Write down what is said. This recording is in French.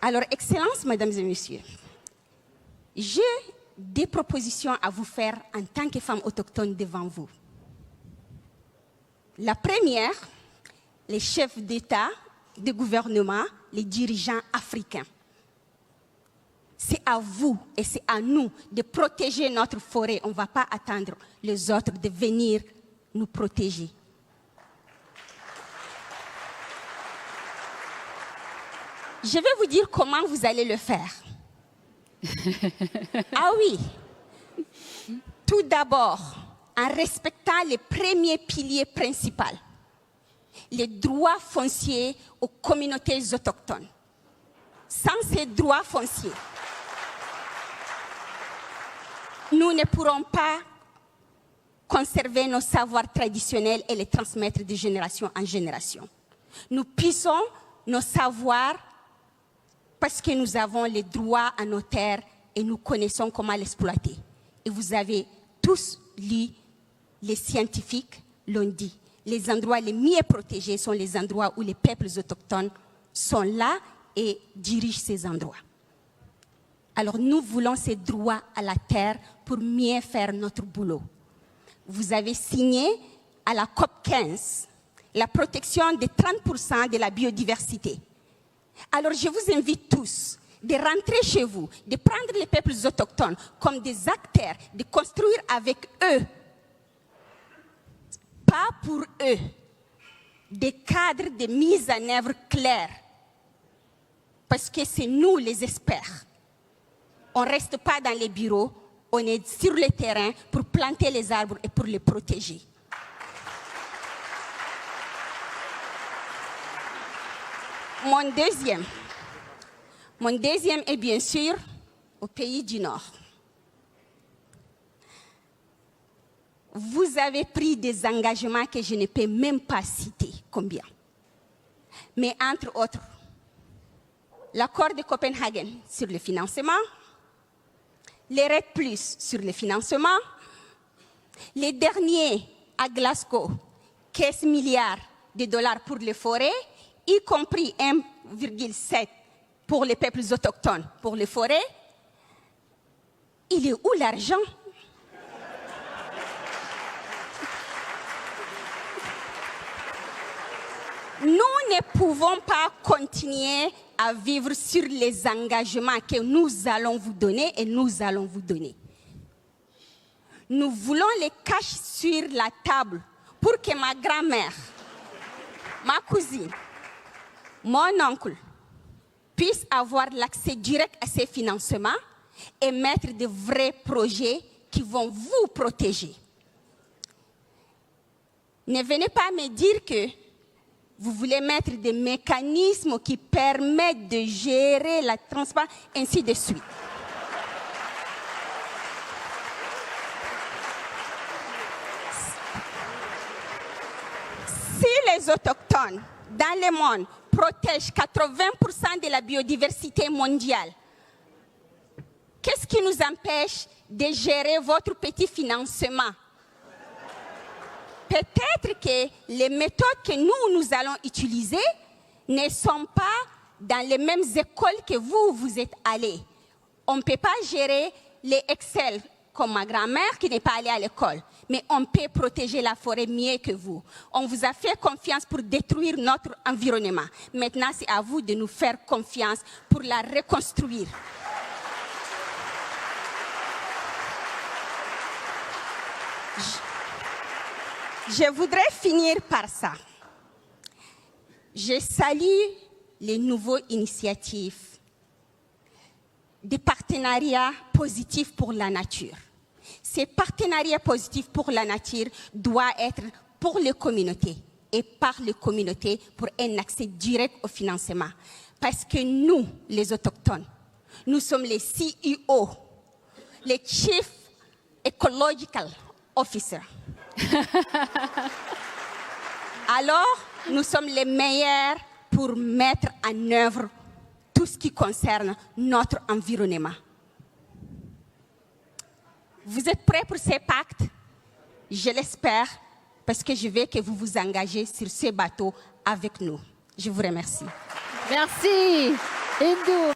Alors, Excellences, Mesdames et Messieurs, j'ai des propositions à vous faire en tant que femme autochtone devant vous. La première, les chefs d'État, de gouvernement, les dirigeants africains. C'est à vous et c'est à nous de protéger notre forêt. On ne va pas attendre les autres de venir nous protéger. Je vais vous dire comment vous allez le faire. Ah oui. Tout d'abord, en respectant les premiers piliers principaux, les droits fonciers aux communautés autochtones. Sans ces droits fonciers, nous ne pourrons pas conserver nos savoirs traditionnels et les transmettre de génération en génération. Nous puissons nos savoirs parce que nous avons les droits à nos terres et nous connaissons comment l'exploiter. Et vous avez tous lu, les scientifiques l'ont dit, les endroits les mieux protégés sont les endroits où les peuples autochtones sont là et dirigent ces endroits. Alors nous voulons ces droits à la terre pour mieux faire notre boulot. Vous avez signé à la COP 15 la protection de 30% de la biodiversité. Alors je vous invite tous de rentrer chez vous, de prendre les peuples autochtones comme des acteurs, de construire avec eux, pas pour eux, des cadres de mise en œuvre clairs. Parce que c'est nous les experts. On ne reste pas dans les bureaux, on est sur le terrain pour planter les arbres et pour les protéger. Mon deuxième est bien sûr au pays du Nord. Vous avez pris des engagements que je ne peux même pas citer combien. Mais entre autres, l'accord de Copenhague sur le financement, les REDD+ sur le financement, les derniers à Glasgow, 15 milliards de dollars pour les forêts, y compris 1,7 pour les peuples autochtones, pour les forêts. Il est où l'argent? Nous ne pouvons pas continuer à vivre sur les engagements que nous allons vous donner et nous allons vous donner. Nous voulons les cacher sur la table pour que ma grand-mère, ma cousine, mon oncle puissent avoir l'accès direct à ces financements et mettre de vrais projets qui vont vous protéger. Ne venez pas me dire que vous voulez mettre des mécanismes qui permettent de gérer la transparence, ainsi de suite. Si les autochtones dans le monde protègent 80% de la biodiversité mondiale, qu'est-ce qui nous empêche de gérer votre petit financement? Peut-être que les méthodes que nous allons utiliser ne sont pas dans les mêmes écoles que vous êtes allés. On ne peut pas gérer les Excel comme ma grand-mère qui n'est pas allée à l'école, mais on peut protéger la forêt mieux que vous. On vous a fait confiance pour détruire notre environnement. Maintenant, c'est à vous de nous faire confiance pour la reconstruire. Je voudrais finir par ça. Je salue les nouvelles initiatives des partenariats positifs pour la nature. Ces partenariats positifs pour la nature doivent être pour les communautés et par les communautés pour un accès direct au financement. Parce que nous, les autochtones, nous sommes les CEO, les Chief Ecological Officer. Alors, nous sommes les meilleurs pour mettre en œuvre tout ce qui concerne notre environnement. Vous êtes prêts pour ces pactes? Je l'espère, parce que je veux que vous vous engagez sur ce bateau avec nous. Je vous remercie. Merci, Hindou.